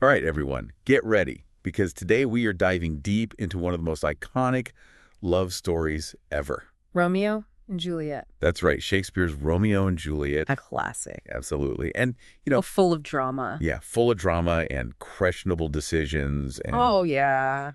All right, everyone, get ready, because today we are diving deep into one of the most iconic love stories ever. Romeo and Juliet. That's right, Shakespeare's Romeo and Juliet. A classic. Absolutely. And, Full of drama. yeah, full of drama and questionable decisions and, Oh, yeah.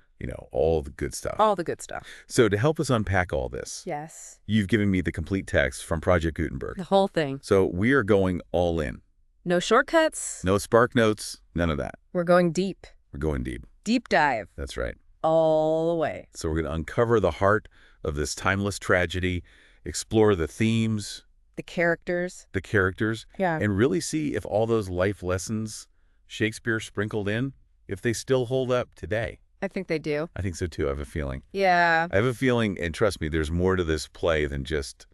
all the good stuff. All the good stuff. So to help us unpack all this, Yes. you've given me the complete text from Project Gutenberg. The whole thing. So we are going all in. No shortcuts. No spark notes, none of that. We're going deep. We're going deep. Deep dive. That's right. All the way. So we're going to uncover the heart of this timeless tragedy, explore the themes, The characters. the characters, Yeah. and really see if all those life lessons Shakespeare sprinkled in, if they still hold up today. I think they do. I think so too. I have a feeling. Yeah. I have a feeling, and trust me, there's more to this play than just,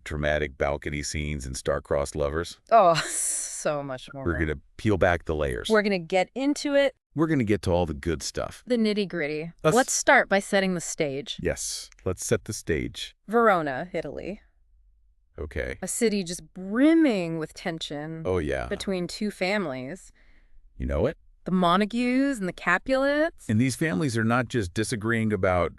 dramatic balcony scenes and star-crossed lovers. Oh, so much more. We're going to peel back the layers. We're going to get into it. We're going to get to all the good stuff. The nitty-gritty. Us- Let's start by setting the stage. Yes. Let's set the stage. Verona, Italy. Okay. A city just brimming with tension Oh, yeah. between two families. You know it? The Montagues and the Capulets. And these families are not just disagreeing about,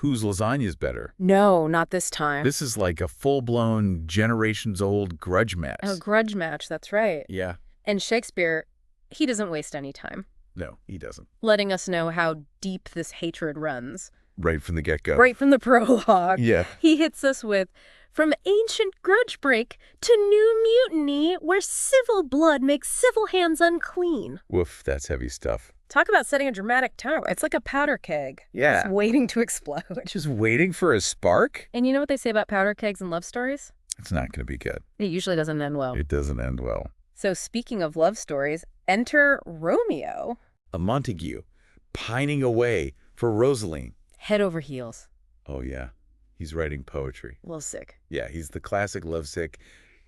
whose lasagna is better. No, not this time. This is like a full-blown, generations-old grudge match. A grudge match, that's right. Yeah. And Shakespeare, he doesn't waste any time, No, he doesn't. letting us know how deep this hatred runs. Right from the get-go. Right from the prologue. Yeah. He hits us with, from ancient grudge break to new mutiny where civil blood makes civil hands unclean. Woof, that's heavy stuff. Talk about setting a dramatic tone. It's like a powder keg. Yeah. It's waiting to explode. Just waiting for a spark? And you know what they say about powder kegs and love stories? It's not going to be good. It usually doesn't end well. It doesn't end well. So speaking of love stories, enter Romeo. A Montague, pining away for Rosaline. Head over heels. Oh, yeah. He's writing poetry. A little sick. Yeah, he's the classic lovesick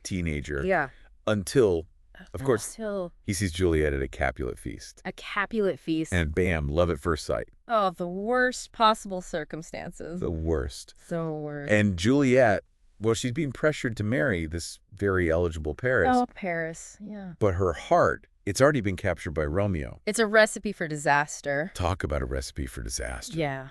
teenager. Yeah. Until, of course, Still he sees Juliet at a Capulet feast. a Capulet feast. And bam, love at first sight. Oh, the worst possible circumstances. The worst. So worst. And Juliet, well, she's being pressured to marry this very eligible Paris. Oh, Paris. Yeah. But her heart, it's already been captured by Romeo. It's a recipe for disaster. Talk about a recipe for disaster. Yeah.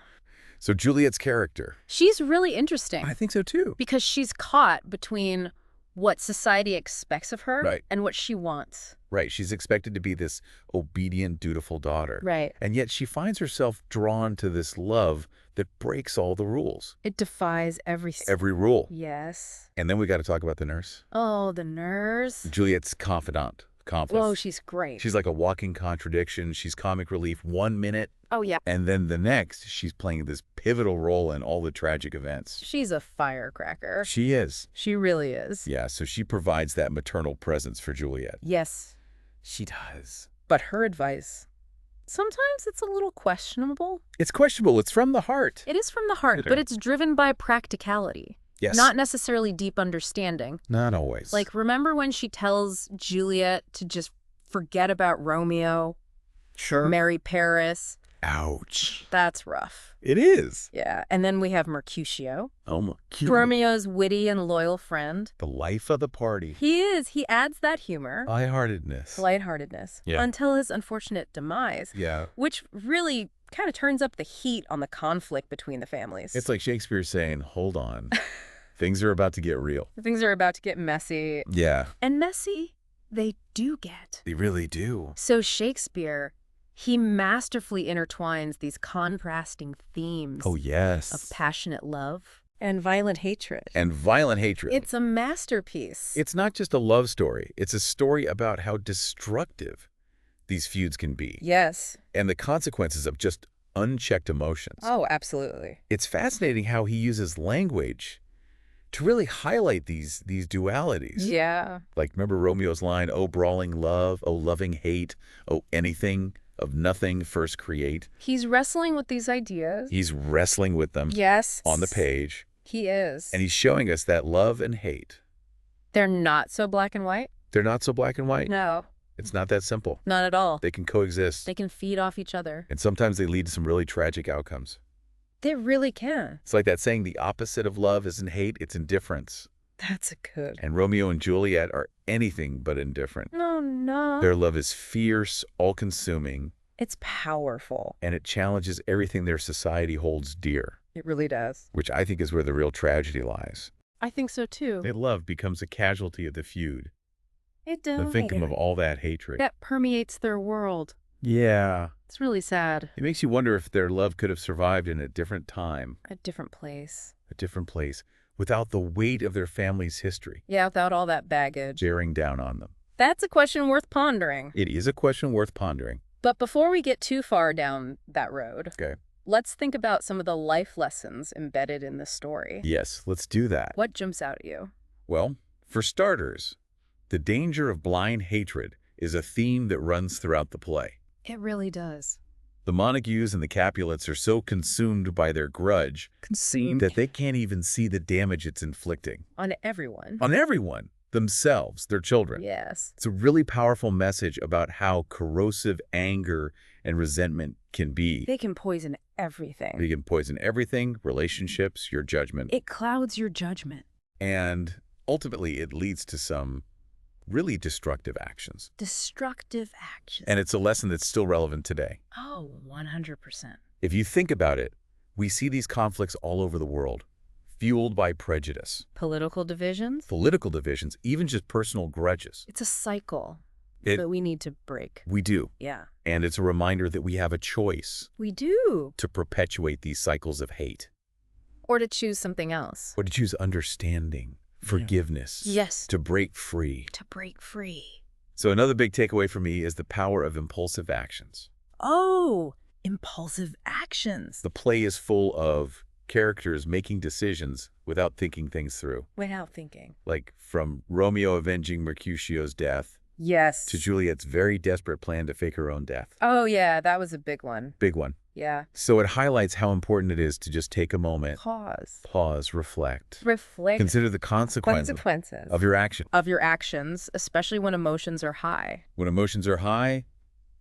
So Juliet's character. She's really interesting I think so too. because she's caught between what society expects of her Right. and what she wants. Right, she's expected to be this obedient, dutiful daughter. Right. And yet she finds herself drawn to this love that breaks all the rules. It defies every Rule. Yes. And then we got to talk about the nurse. Oh, the nurse. Juliet's confidant. Whoa, she's great. She's like a walking contradiction. She's comic relief 1 minute, Oh, yeah. and then the next, she's playing this pivotal role in all the tragic events. She's a firecracker. She is. She really is. Yeah, so she provides that maternal presence for Juliet. Yes. She does. But her advice, sometimes it's a little questionable. It's questionable. It's from the heart. It is from the heart, but it's driven by practicality. Yes. Not necessarily deep understanding. Not always. Like, remember when she tells Juliet to just forget about Romeo, sure. marry Paris? Ouch. That's rough. It is. Yeah. And then we have Mercutio, Oh, my cute. Romeo's witty and loyal friend. The life of the party. He is. He adds that humor, Lightheartedness. lightheartedness, Yeah. until his unfortunate demise, Yeah. which really kind of turns up the heat on the conflict between the families. It's like Shakespeare saying, hold on. Things are about to get real. Things are about to get messy. Yeah. And messy, they do get. They really do. So Shakespeare, he masterfully intertwines these contrasting themes Oh, yes. of passionate love and violent hatred. And violent hatred. It's a masterpiece. It's not just a love story. It's a story about how destructive these feuds can be. Yes. And the consequences of just unchecked emotions. Oh, absolutely. It's fascinating how he uses language to really highlight these dualities. Yeah. Like, remember Romeo's line, oh, brawling love, oh, loving hate, oh, anything, of nothing first create. He's wrestling with these ideas. He's wrestling with them Yes. on the page. He is. And he's showing us that love and hate, They're not so black and white? they're not so black and white. No, It's not that simple. not at all. They can coexist. They can feed off each other. And sometimes they lead to some really tragic outcomes. They really can. It's like that saying, the opposite of love isn't hate, it's indifference. That's a good. And Romeo and Juliet are anything but indifferent. Oh, no. Their love is fierce, all-consuming, It's powerful. and it challenges everything their society holds dear, It really does. which I think is where the real tragedy lies. I think so, too. Their love becomes a casualty of the feud, It the does. victim of all that hatred. That permeates their world. Yeah. It's really sad. It makes you wonder if their love could have survived in a different time, A different place. a different place, without the weight of their family's history Yeah, without all that baggage. bearing down on them. That's a question worth pondering. It is a question worth pondering. But before we get too far down that road, Okay. let's think about some of the life lessons embedded in this story. Yes, let's do that. What jumps out at you? Well, for starters, the danger of blind hatred is a theme that runs throughout the play. It really does. The Montagues and the Capulets are so consumed by their grudge that they can't even see the damage it's inflicting. On everyone. On everyone, themselves, their children. Yes. It's a really powerful message about how corrosive anger and resentment can be. They can poison everything. They can poison everything, relationships, your judgment. It clouds your judgment. And ultimately, it leads to some really destructive actions. Destructive actions. And it's a lesson that's still relevant today. Oh, 100%. If you think about it, we see these conflicts all over the world, fueled by prejudice, Political divisions? political divisions, even just personal grudges. It's a cycle It- that we need to break. We do. Yeah. And it's a reminder that we have a choice We do. to perpetuate these cycles of hate, Or to choose something else. or to choose understanding, forgiveness, Yes. to break free. To break free. So another big takeaway for me is the power of impulsive actions. Oh, impulsive actions. The play is full of characters making decisions without thinking things through. Without thinking. Like from Romeo avenging Mercutio's death Yes. to Juliet's very desperate plan to fake her own death. Oh, yeah, that was a big one. Big one. Yeah. So it highlights how important it is to just take a moment, pause, reflect, Reflect. consider the consequences Consequences. of your action. Of your actions, especially when emotions are high. When emotions are high,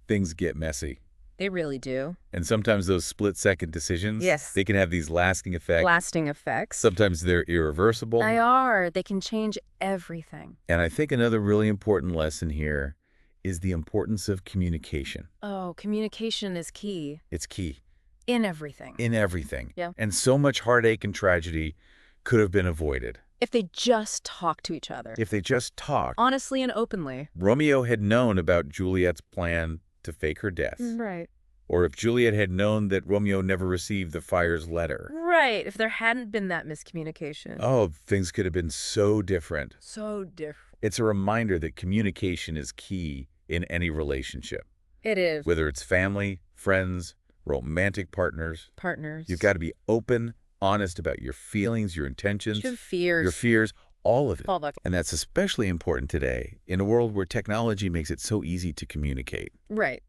things get messy. They really do. And sometimes those split-second decisions, Yes. they can have these lasting effects. Lasting effects. Sometimes they're irreversible. They are. They can change everything. And I think another really important lesson here is the importance of communication. Oh, communication is key. It's key In everything. in everything. Yeah. And so much heartache and tragedy could have been avoided If they just talk to each other. if they just talked. Honestly and openly. Romeo had known about Juliet's plan to fake her death. Right. Or if Juliet had known that Romeo never received the friar's letter. Right. If there hadn't been that miscommunication. Oh, things could have been so different. So different. It's a reminder that communication is key in any relationship. It is. Whether it's family, friends, romantic partners, Partners. you've got to be open, honest about your feelings, your intentions, Your fears. your fears, all of it. All the. And that's especially important today in a world where technology makes it so easy to communicate, Right.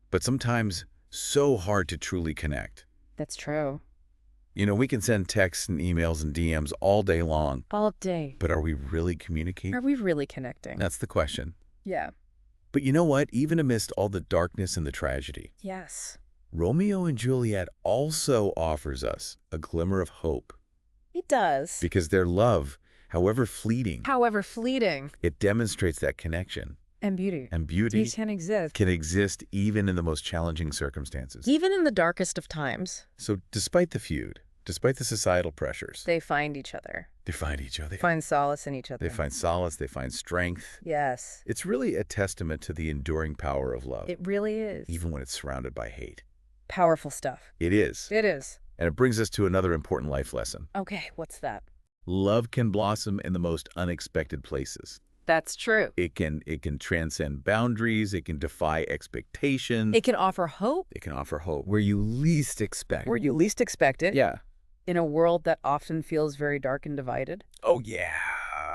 but sometimes so hard to truly connect. That's true. You know, we can send texts and emails and DMs all day long, All day. but are we really communicating? Are we really connecting? That's the question. Yeah. But you know what? Even amidst all the darkness and the tragedy, Yes. Romeo and Juliet also offers us a glimmer of hope It does. because their love, however fleeting, However fleeting. it demonstrates that connection. And beauty. And beauty These can exist. can exist even in the most challenging circumstances. Even in the darkest of times, So despite the feud, despite the societal pressures, they find each other. they find each other. They find solace in each other. They find solace. They find strength. Yes. It's really a testament to the enduring power of love, It really is. even when it's surrounded by hate. Powerful stuff. It is. It is. And it brings us to another important life lesson. Okay, what's that? Love can blossom in the most unexpected places. That's true. It can transcend boundaries. It can defy expectations. It can offer hope It can offer hope where you least expect. where you least expect it. Yeah. In a world that often feels very dark and divided. Oh, yeah.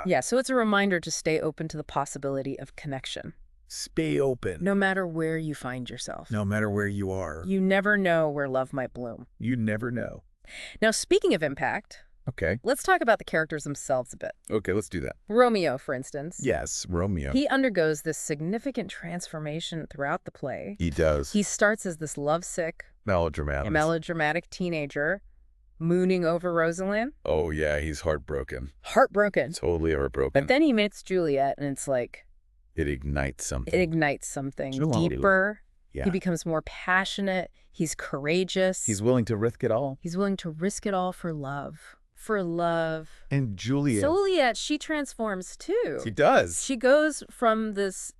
Yeah, so it's a reminder to stay open to the possibility of connection. Stay open. No matter where you find yourself. No matter where you are. You never know where love might bloom. You never know. Now, speaking of impact, Okay. let's talk about the characters themselves a bit. Okay, let's do that. Romeo, for instance. Yes, Romeo. He undergoes this significant transformation throughout the play. He does. He starts as this lovesick, Melodramatic. melodramatic teenager mooning over Rosalind. Oh, yeah, he's heartbroken. Heartbroken. Totally heartbroken. But then he meets Juliet, and it's like... It ignites something. It ignites something Juliet. deeper. Yeah. He becomes more passionate. He's courageous. He's willing to risk it all. He's willing to risk it all for love. For love. And Juliet. Juliet, she transforms too. She does. She goes from this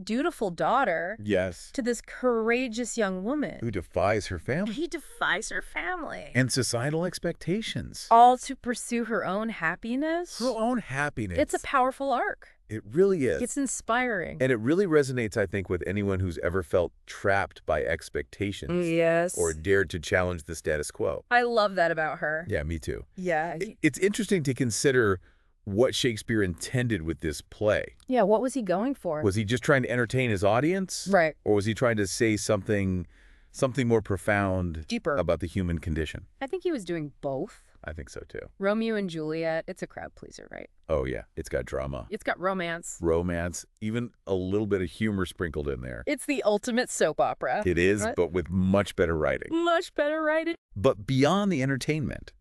dutiful daughter Yes. to this courageous young woman. Who defies her family. He defies her family. And societal expectations. All to pursue her own happiness. Her own happiness. It's a powerful arc. It really is. It's inspiring. And it really resonates, I think, with anyone who's ever felt trapped by expectations. Yes. Or dared to challenge the status quo. I love that about her. Yeah, me too. Yeah. It's interesting to consider what Shakespeare intended with this play. Yeah, what was he going for? Was he just trying to entertain his audience? Right. Or was he trying to say something more profound, Deeper, about the human condition? I think he was doing both. I think so too. Romeo and Juliet, it's a crowd pleaser, right? Oh yeah, it's got drama. It's got romance. Romance, even a little bit of humor sprinkled in there. It's the ultimate soap opera. It is, right? but with much better writing. Much better writing. But beyond the entertainment,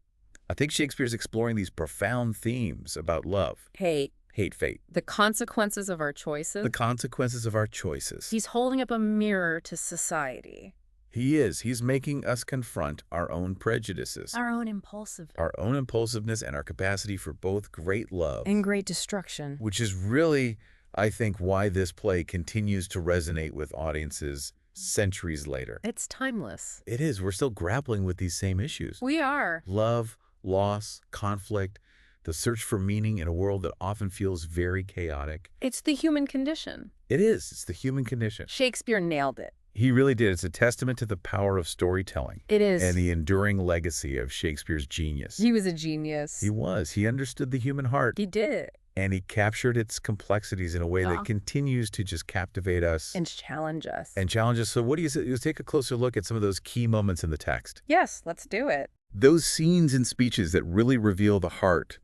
I think Shakespeare's exploring these profound themes about love, Hate, fate, the consequences of our choices. the consequences of our choices. He's holding up a mirror to society. He is. He's making us confront our own prejudices, Our own impulsive. our own impulsiveness, and our capacity for both great love. And great destruction. Which is really, I think, why this play continues to resonate with audiences centuries later. It's timeless. It is. We're still grappling with these same issues. We are. Love, loss, conflict, the search for meaning in a world that often feels very chaotic. It's the human condition. It is. It's the human condition. Shakespeare nailed it. He really did. It's a testament to the power of storytelling. It is. And the enduring legacy of Shakespeare's genius. He was a genius. He was. He understood the human heart. He did. And he captured its complexities in a way that continues to just captivate us. And challenge us. And challenge us. So what do you say? Let's take a closer look at some of those key moments in the text. Yes, let's do it. Those scenes and speeches that really reveal the heart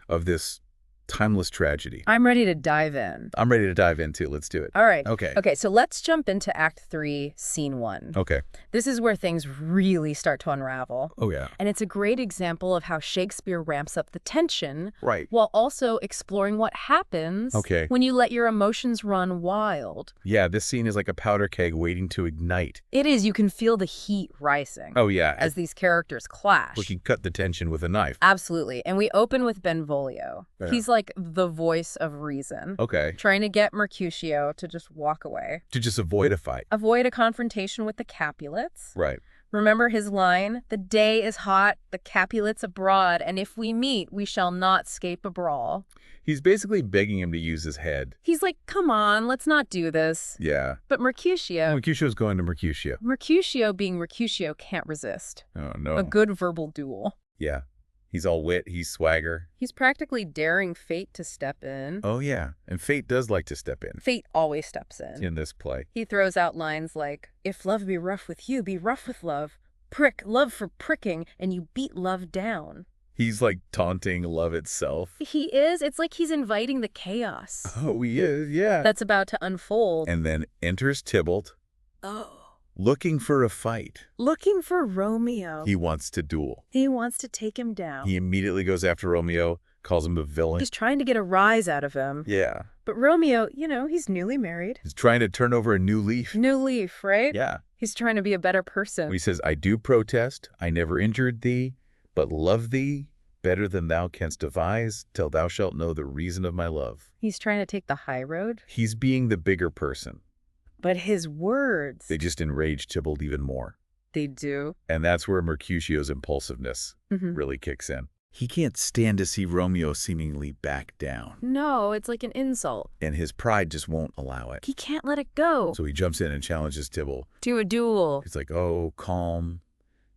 of this timeless tragedy. I'm ready to dive in. I'm ready to dive into. Let's do it. All right. Okay. Okay, so let's jump into Act 3, Scene 1. Okay. This is where things really start to unravel. Oh, yeah. And it's a great example of how Shakespeare ramps up the tension Right. while also exploring what happens Okay. when you let your emotions run wild. Yeah, this scene is like a powder keg waiting to ignite. It is. You can feel the heat rising Oh, yeah. As these characters clash. We can cut the tension with a knife. Absolutely. And we open with Benvolio. Yeah. He's like the voice of reason. Okay. Trying to get Mercutio to just walk away. To just avoid a fight. Avoid a confrontation with the Capulets. Right. Remember his line? The day is hot, the Capulets abroad, and if we meet, we shall not scape a brawl. He's basically begging him to use his head. He's like, come on, let's not do this. Yeah. But Mercutio, Mercutio's going to Mercutio. Mercutio being Mercutio, can't resist. Oh, no. A good verbal duel. Yeah. He's all wit. He's swagger. He's practically daring fate to step in. Oh, yeah. And fate does like to step in. Fate always steps in. This play. He throws out lines like, if love be rough with you, be rough with love. Prick love for pricking, and you beat love down. He's like taunting love itself. he is. It's like he's inviting the chaos Oh, he is. Yeah. That's about to unfold. And then enters Tybalt, Oh. looking for a fight. Looking for Romeo. He wants to duel. He wants to take him down. He immediately goes after Romeo, calls him a villain. He's trying to get a rise out of him. Yeah. But Romeo, he's newly married. He's trying to turn over a new leaf. New leaf, right? Yeah. He's trying to be a better person. He says, I do protest. I never injured thee, but love thee better than thou canst devise, till thou shalt know the reason of my love. He's trying to take the high road. He's being the bigger person. But his words, They just enrage Tybalt even more. they do. And that's where Mercutio's impulsiveness really kicks in. He can't stand to see Romeo seemingly back down, No, it's like an insult. and his pride just won't allow it. He can't let it go. So he jumps in and challenges Tybalt. To a duel. He's like, oh, calm,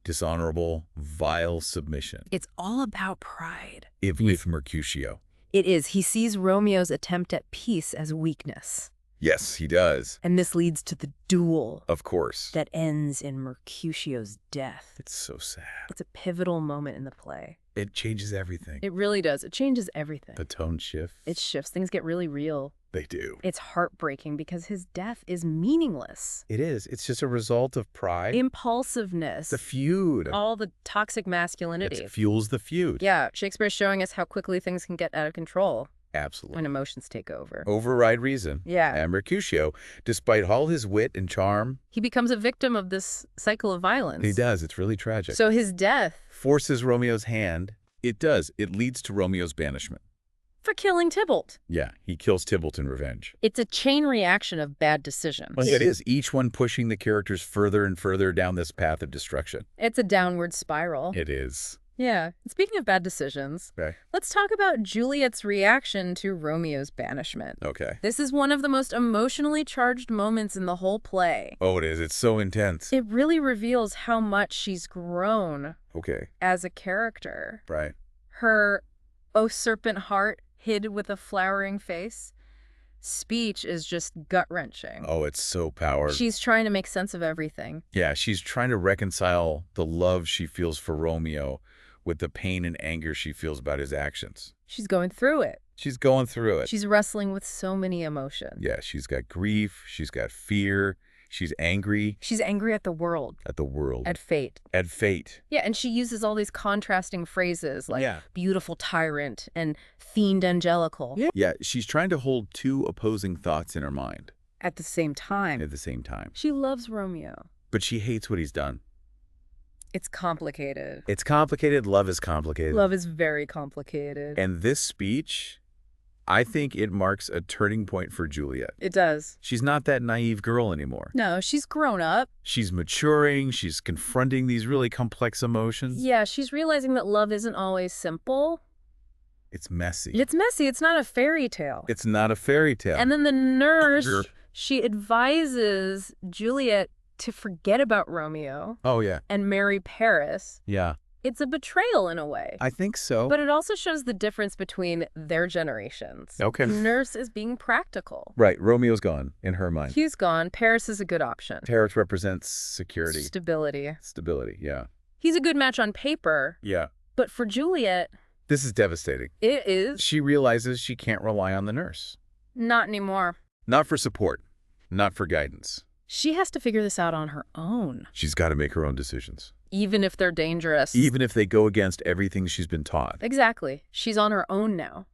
dishonorable, vile submission. It's all about pride. If Mercutio. It is. He sees Romeo's attempt at peace as weakness. Yes, he does. And this leads to the duel Of course. that ends in Mercutio's death. It's so sad. It's a pivotal moment in the play. It changes everything. It really does. It changes everything. The tone shifts. It shifts. Things get really real. They do. It's heartbreaking because his death is meaningless. It is. It's just a result of pride. Impulsiveness. The feud. All the toxic masculinity. It fuels the feud. Yeah, Shakespeare's showing us how quickly things can get out of control Absolutely. when emotions take over. Override reason. Yeah. And Mercutio, despite all his wit and charm, He becomes a victim of this cycle of violence. he does. It's really tragic. So his death Forces Romeo's hand. It does. It leads to Romeo's banishment. for killing Tybalt. Yeah, he kills Tybalt in revenge. It's a chain reaction of bad decisions. Well, it is. Each one pushing the characters further and further down this path of destruction. It's a downward spiral. It is. Yeah. Speaking of bad decisions, Okay. let's talk about Juliet's reaction to Romeo's banishment. Okay. This is one of the most emotionally charged moments in the whole play. Oh, it is. It's so intense. It really reveals how much she's grown Okay. as a character. Right. Her, "O serpent heart, hid with a flowering face," speech is just gut-wrenching. Oh, it's so powerful. She's trying to make sense of everything. Yeah, she's trying to reconcile the love she feels for Romeo with the pain and anger she feels about his actions. She's going through it. She's going through it. She's wrestling with so many emotions. Yeah, she's got grief, she's got fear, she's angry She's angry at the world, at the world, at fate. at fate. Yeah, and she uses all these contrasting phrases like Yeah. beautiful tyrant and fiend angelical Yeah, she's trying to hold two opposing thoughts in her mind at the same time. at the same time. She loves Romeo. But she hates what he's done. It's complicated. It's complicated. Love is complicated. Love is very complicated. And this speech, I think it marks a turning point for Juliet. It does. She's not that naive girl anymore. No, she's grown up. She's maturing. She's confronting these really complex emotions. Yeah, she's realizing that love isn't always simple. It's messy. It's messy. It's not a fairy tale. It's not a fairy tale. And then the nurse, Sure. she advises Juliet to forget about Romeo Oh, yeah. and marry Paris. Yeah. It's a betrayal in a way. I think so. But it also shows the difference between their generations. Okay. Nurse is being practical. Right. Romeo's gone in her mind. He's gone. Paris is a good option. Paris represents security. Stability. Stability. Yeah. He's a good match on paper, Yeah. but for Juliet, This is devastating. it is She realizes she can't rely on the nurse. not anymore. Not for support. Not for guidance. She has to figure this out on her own, She's got to make her own decisions. even if they're dangerous. Even if they go against everything she's been taught. Exactly. She's on her own now.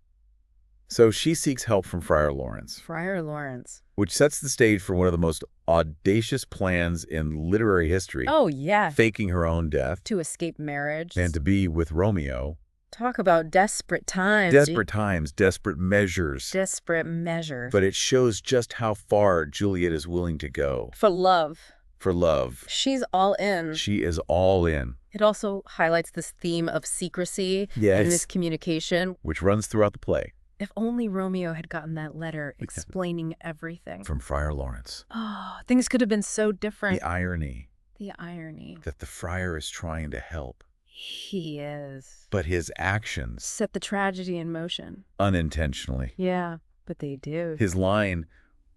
So she seeks help from Friar Lawrence, Friar Lawrence. which sets the stage for one of the most audacious plans in literary history. Oh, yeah. Faking her own death To escape marriage. and to be with Romeo. Talk about desperate times. Desperate times, desperate measures. Desperate measures. But it shows just how far Juliet is willing to go for love. for love. She's all in. She is all in, It also highlights this theme of secrecy Yes. and miscommunication. which runs throughout the play If only Romeo had gotten that letter explaining everything. from Friar Lawrence. Oh, things could have been so different. The irony The irony. that the friar is trying to help, He is. but his actions, Set the tragedy in motion. unintentionally. Yeah, but they do. His line,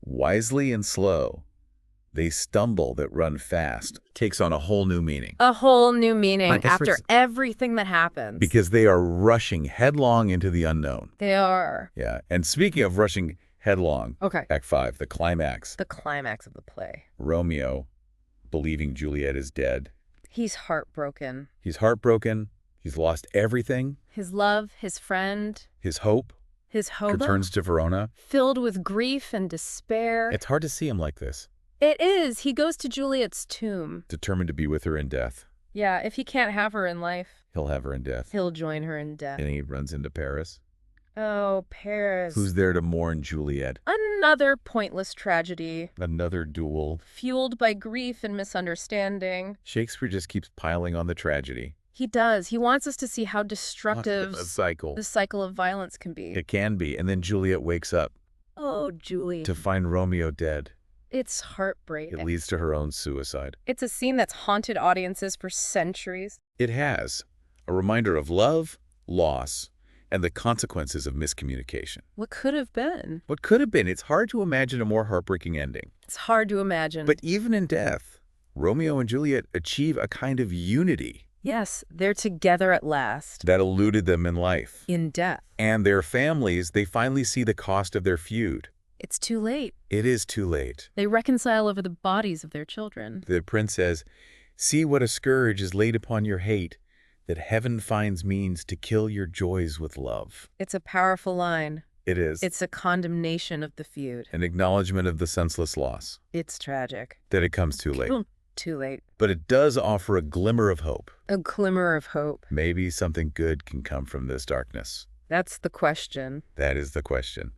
wisely and slow, they stumble that run fast, takes on a whole new meaning. A whole new meaning I guess after it's- everything that happens. Because they are rushing headlong into the unknown. They are. Yeah. And speaking of rushing headlong, Okay. Act 5, the climax, The climax of the play. Romeo, believing Juliet is dead. He's heartbroken. He's heartbroken. He's lost everything. His love, his friend, His hope his hope, returns to Verona. filled with grief and despair. It's hard to see him like this, It is. He goes to Juliet's tomb. determined to be with her in death. Yeah, if he can't have her in life, He'll have her in death. he'll join her in death. And he runs into Paris. Oh, Paris. Who's there to mourn Juliet? Another pointless tragedy, Another duel. fueled by grief and misunderstanding. Shakespeare just keeps piling on the tragedy. He does. He wants us to see how destructive A cycle. the cycle of violence can be. It can be. And then Juliet wakes up Oh, Julie. to find Romeo dead. It's heartbreaking. It leads to her own suicide. It's a scene that's haunted audiences for centuries. It has. A reminder of love, loss, and the consequences of miscommunication. What could have been? What could have been. It's hard to imagine a more heartbreaking ending. It's hard to imagine. But even in death, Romeo and Juliet achieve a kind of unity Yes, they're together at last. that eluded them in life. In death. And their families, they finally see the cost of their feud. It's too late. It is too late. They reconcile over the bodies of their children. The prince says, "See what a scourge is laid upon your hate, that heaven finds means to kill your joys with love." It's a powerful line. It is. It's a condemnation of the feud. an acknowledgement of the senseless loss, It's tragic. that it comes too late. Too late. But it does offer a glimmer of hope. A glimmer of hope. Maybe something good can come from this darkness. That's the question. That is the question.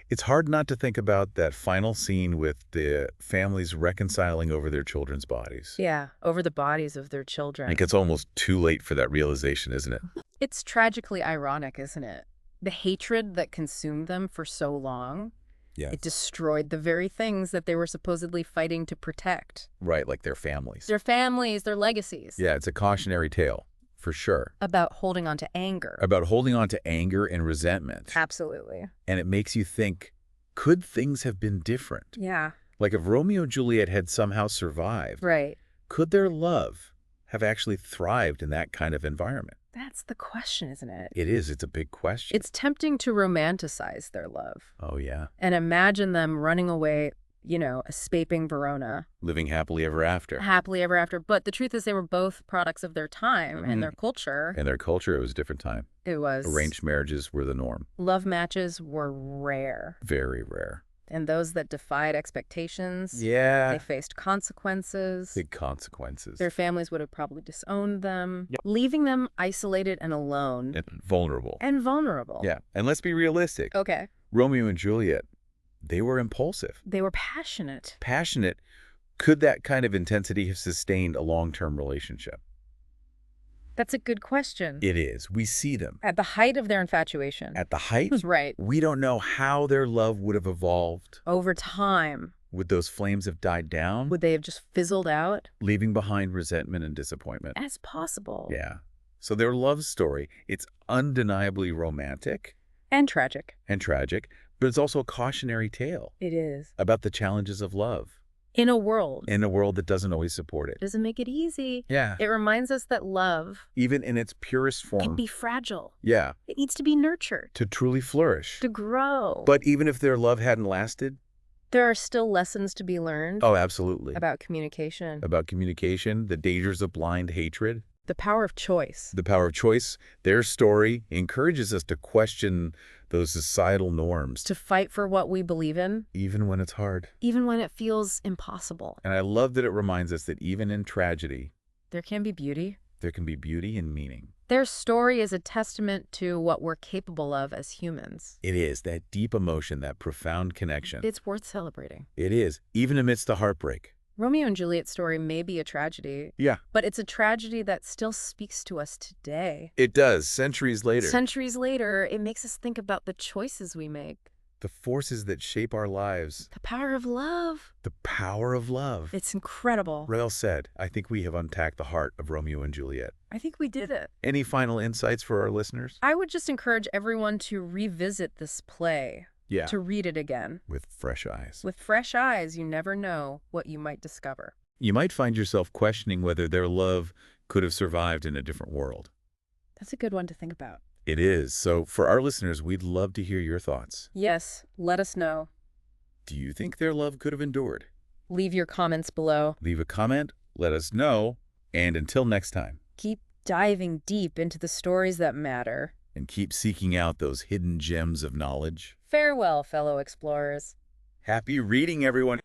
It's hard not to think about that final scene with the families reconciling over their children's bodies. Yeah, over the bodies of their children. Like it's almost too late for that realization, isn't it? It's tragically ironic, isn't it? The hatred that consumed them for so long, Yeah. it destroyed the very things that they were supposedly fighting to protect. Right, like their families. Their families, their legacies. Yeah, it's a cautionary tale, for sure. About holding on to anger. About holding on to anger and resentment. Absolutely. And it makes you think, could things have been different? Yeah, Like if Romeo and Juliet had somehow survived, right. could their love have actually thrived in that kind of environment? That's the question, isn't it? It is. It's a big question. It's tempting to romanticize their love Oh, yeah. and imagine them running away, escaping Verona, Living happily ever after. happily ever after. But the truth is they were both products of their time Mhm. and their culture. In their culture, it was a different time. It was. Arranged marriages were the norm. Love matches were rare. Very rare. And those that defied expectations, Yeah. they faced consequences. Big consequences. Their families would have probably disowned them, leaving them isolated and alone And vulnerable. and vulnerable. Yeah. And let's be realistic. Okay. Romeo and Juliet, they were impulsive, They were passionate. passionate. Could that kind of intensity have sustained a long-term relationship? That's a good question. It is. We see them. At the height of their infatuation. At the height, Right. we don't know how their love would have evolved. Over time, Would those flames have died down, would they have just fizzled out? leaving behind resentment and disappointment? As possible. Yeah. So their love story, it's undeniably romantic And tragic. and tragic, but it's also a cautionary tale It is. about the challenges of love In a world. in a world that doesn't always support it. Doesn't make it easy. Yeah. It reminds us that love Even in its purest can form. be fragile. Yeah. It needs to be nurtured, To truly flourish. to grow. But even if their love hadn't lasted, there are still lessons to be learned oh, absolutely. about communication, About communication, the dangers of blind hatred, the power of choice. the power of choice. Their story encourages us to question those societal norms, To fight for what we believe in, even when it's hard. even when it feels impossible. And I love that it reminds us that even in tragedy, There can be beauty. there can be beauty and meaning. Their story is a testament to what we're capable of as humans. It is that deep emotion, that profound connection. It's worth celebrating. It is, even amidst the heartbreak. Romeo and Juliet's story may be a tragedy, Yeah, but it's a tragedy that still speaks to us today. it does. Centuries later, Centuries later, it makes us think about the choices we make. the forces that shape our lives, The power of love. the power of love. It's incredible. Well said. I think we have untacked the heart of Romeo and Juliet. I think we did it. Any final insights for our listeners? I would just encourage everyone to revisit this play, Yeah, to read it again. with fresh eyes. With fresh eyes, you never know what you might discover. You might find yourself questioning whether their love could have survived in a different world. That's a good one to think about. It is. So for our listeners, we'd love to hear your thoughts. Yes, let us know. Do you think their love could have endured? Leave your comments below. Leave a comment, let us know, and until next time, Keep diving deep into the stories that matter. and keep seeking out those hidden gems of knowledge. Farewell, fellow explorers. Happy reading, everyone!